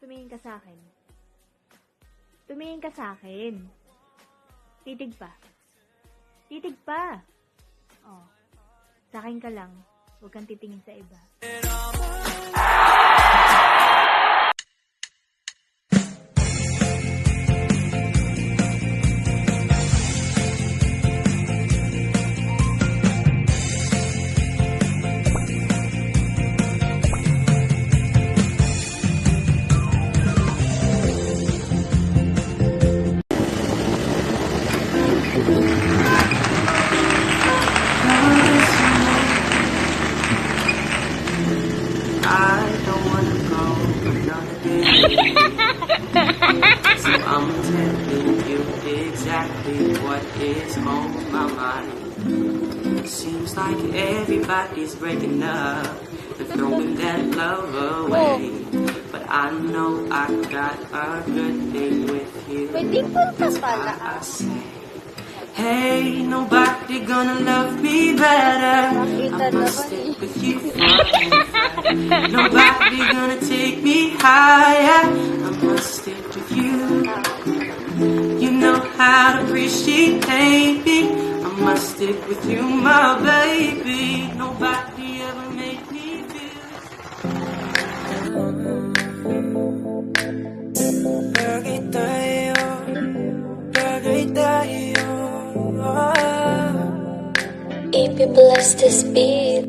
Tumingin ka sa akin. Tumingin ka sa akin. Titig pa. Titig pa. Oh. Sa akin ka lang. Huwag kang titingin sa iba. I don't wanna go another day. So I'm telling you exactly what is on my mind. Seems like everybody's breaking up and throwing that love away. But I know I got a good thing with you. Pwede punta pala. I say, hey, nobody gonna love me better. I must stick with you forever. Nobody gonna take me higher. I must stick with you. You know how to appreciate me. I must stick with you, my baby. Nobody ever made me feel. Bagay tayo, bagay tayo. If you bless this beat.